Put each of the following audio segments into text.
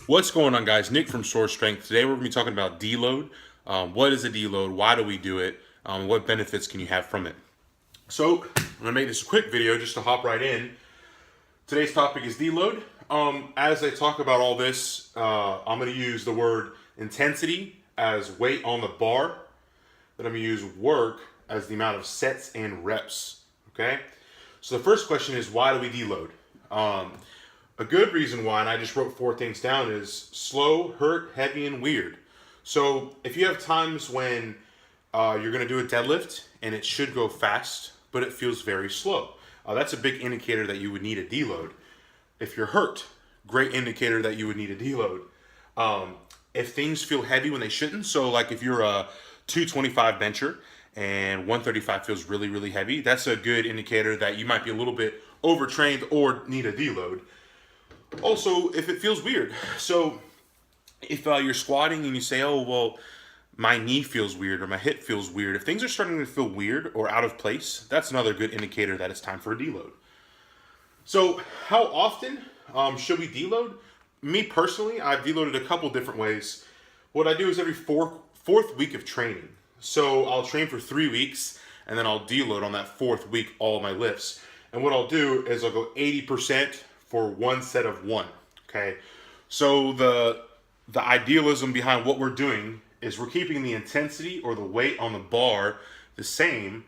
What's going on, guys? Nick from Source Strength. Today we're going to be talking about deload. What is a deload? Why do we do it? What benefits can you have from it? So I'm going to make this a quick video just to hop right in. Today's topic is deload. As I talk about all this, I'm going to use the word intensity as weight on the bar. Then I'm going to use work as the amount of sets and reps. Okay. So the first question is, why do we deload? A good reason why, and I just wrote 4 things down, is slow, hurt, heavy, and weird. So if you have times when you're going to do a deadlift and it should go fast, but it feels very slow, that's a big indicator that you would need a deload. If you're hurt, great indicator that you would need a deload. If things feel heavy when they shouldn't, so like if you're a 225 bencher and 135 feels really, really heavy, that's a good indicator that you might be a little bit overtrained or need a deload. Also, if it feels weird. So if you're squatting and you say, oh, well, my knee feels weird or my hip feels weird. If things are starting to feel weird or out of place, that's another good indicator that it's time for a deload. So how often should we deload? Me personally, I've deloaded a couple different ways. What I do is every fourth week of training. So I'll train for 3 weeks and then I'll deload on that 4th week all of my lifts. And what I'll do is I'll go 80% for one set of 1. Okay. So the idealism behind what we're doing is we're keeping the intensity or the weight on the bar the same,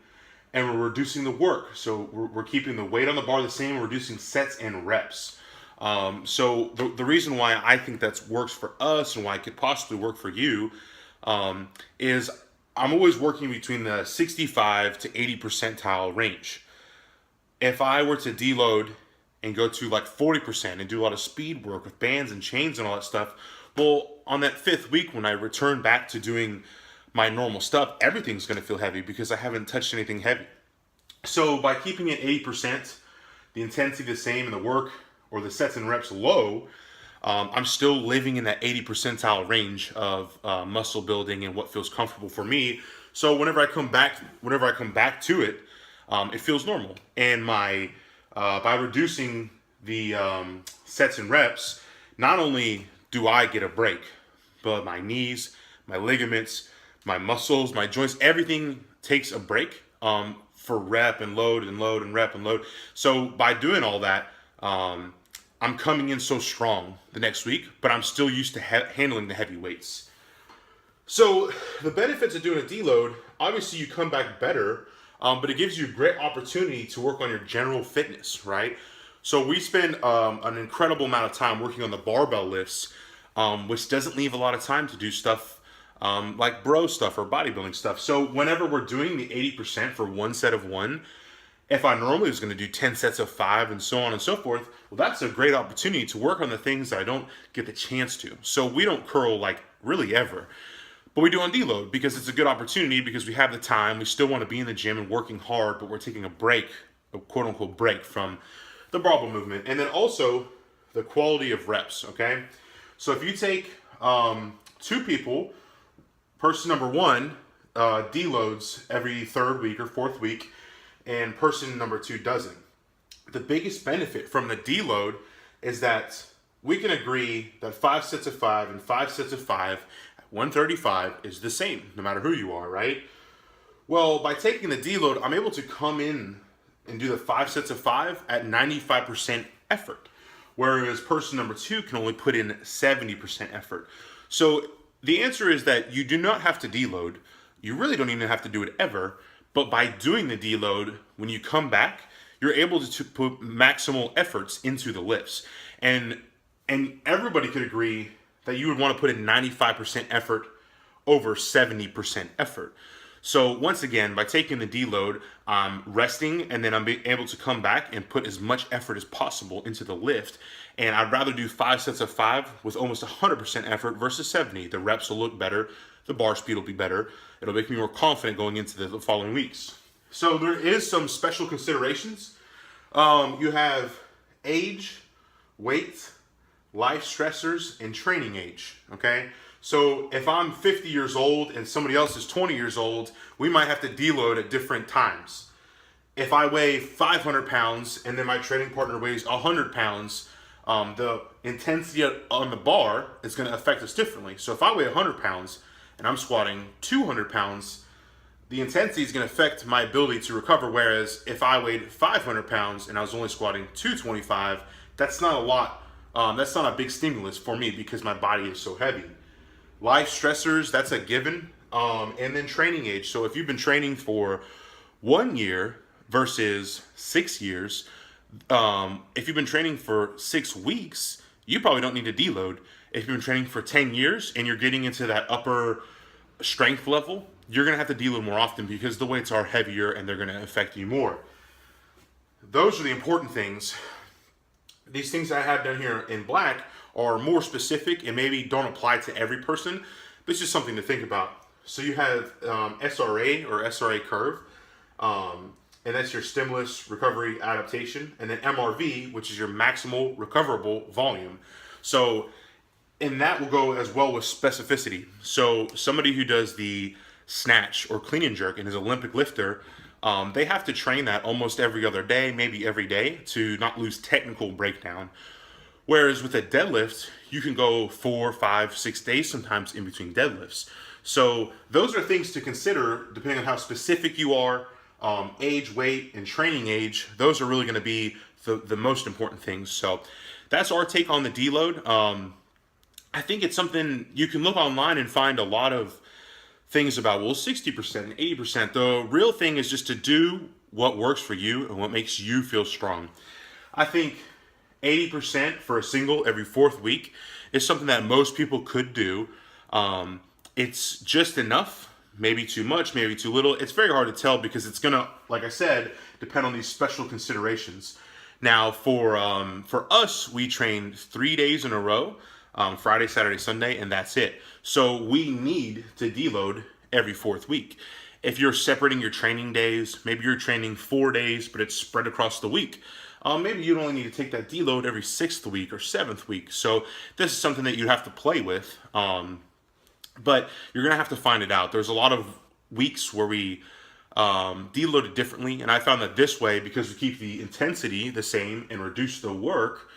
and we're reducing the work. So we're keeping the weight on the bar the same, and reducing sets and reps. So the reason why I think that works for us and why it could possibly work for you is I'm always working between the 65 to 80 percentile range. If I were to deload and go to like 40% and do a lot of speed work with bands and chains and all that stuff, well, on that 5th week when I return back to doing my normal stuff, everything's going to feel heavy because I haven't touched anything heavy. So by keeping it 80%, the intensity the same and the work or the sets and reps low, I'm still living in that 80 percentile range of muscle building and what feels comfortable for me. So whenever I come back to it, it feels normal. And by reducing the sets and reps, not only do I get a break, but my knees, my ligaments, my muscles, my joints, everything takes a break for rep and load and load and rep and load. So by doing all that, I'm coming in so strong the next week, but I'm still used to handling the heavy weights. So the benefits of doing a deload, obviously you come back better, but it gives you a great opportunity to work on your general fitness, right? So we spend an incredible amount of time working on the barbell lifts, which doesn't leave a lot of time to do stuff like bro stuff or bodybuilding stuff. So whenever we're doing the 80% for one set of 1, if I normally was going to do 10 sets of 5 and so on and so forth, well, that's a great opportunity to work on the things that I don't get the chance to. So we don't curl like really ever. But we do on deload because it's a good opportunity because we have the time. We still want to be in the gym and working hard, but we're taking a break, a quote unquote break from the barbell movement. And then also the quality of reps, okay? So if you take 2 people, person number 1 deloads every 3rd week or 4th week, and person number 2 doesn't. The biggest benefit from the deload is that we can agree that 5 sets of 5 and 5 sets of 5 at 135 is the same, no matter who you are, right? Well, by taking the deload, I'm able to come in and do the 5 sets of 5 at 95% effort, whereas person number 2 can only put in 70% effort. So the answer is that you do not have to deload. You really don't even have to do it ever. But by doing the deload, when you come back, you're able to put maximal efforts into the lifts. And everybody could agree that you would want to put in 95% effort over 70% effort. So once again, by taking the deload, I'm resting and then I'm able to come back and put as much effort as possible into the lift. And I'd rather do 5 sets of 5 with almost 100% effort versus 70. The reps will look better. The bar speed will be better. It'll make me more confident going into the following weeks. So there is some special considerations. You have age, weight, life stressors, and training age, okay? So if I'm 50 years old and somebody else is 20 years old, we might have to deload at different times. If I weigh 500 pounds and then my training partner weighs 100 pounds, the intensity on the bar is going to affect us differently. So if I weigh 100 pounds and I'm squatting 200 pounds, the intensity is going to affect my ability to recover. Whereas if I weighed 500 pounds and I was only squatting 225, that's not a lot. That's not a big stimulus for me because my body is so heavy. Life stressors, that's a given. And then training age. So if you've been training for 1 year versus 6 years, if you've been training for 6 weeks, you probably don't need to deload. If you've been training for 10 years and you're getting into that upper strength level, you're going to have to deload more often because the weights are heavier and they're going to affect you more. Those are the important things. These things I have down here in black are more specific and maybe don't apply to every person, but it's just something to think about. So you have SRA or SRA curve, and that's your stimulus recovery adaptation, and then MRV, which is your maximal recoverable volume. So, and that will go as well with specificity. So somebody who does the snatch or clean and jerk and is an Olympic lifter, they have to train that almost every other day, maybe every day, to not lose technical breakdown. Whereas with a deadlift, you can go 4, 5, 6 days sometimes in between deadlifts. So those are things to consider depending on how specific you are, age, weight, and training age. Those are really going to be the most important things. So that's our take on the deload. I think it's something you can look online and find a lot of things about, well, 60% and 80%. The real thing is just to do what works for you and what makes you feel strong. I think 80% for a single every 4th week is something that most people could do. It's just enough, maybe too much, maybe too little. It's very hard to tell because it's gonna, like I said, depend on these special considerations. Now, for us, we train 3 days in a row, Friday, Saturday, Sunday, and that's it. So we need to deload every 4th week. If you're separating your training days, maybe you're training 4 days, but it's spread across the week. Maybe you'd only need to take that deload every 6th week or 7th week. So this is something that you have to play with. But you're going to have to find it out. There's a lot of weeks where we deload it differently. And I found that this way, because we keep the intensity the same and reduce the work,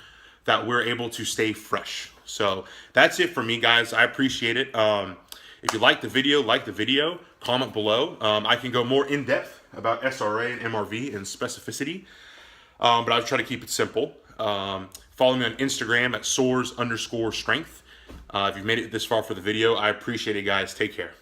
that we're able to stay fresh. So that's it for me, guys. I appreciate it. If you like the video, comment below. I can go more in depth about SRA and MRV and specificity. But I'll try to keep it simple. Follow me on Instagram at soars_strength. If you've made it this far for the video, I appreciate it, guys. Take care.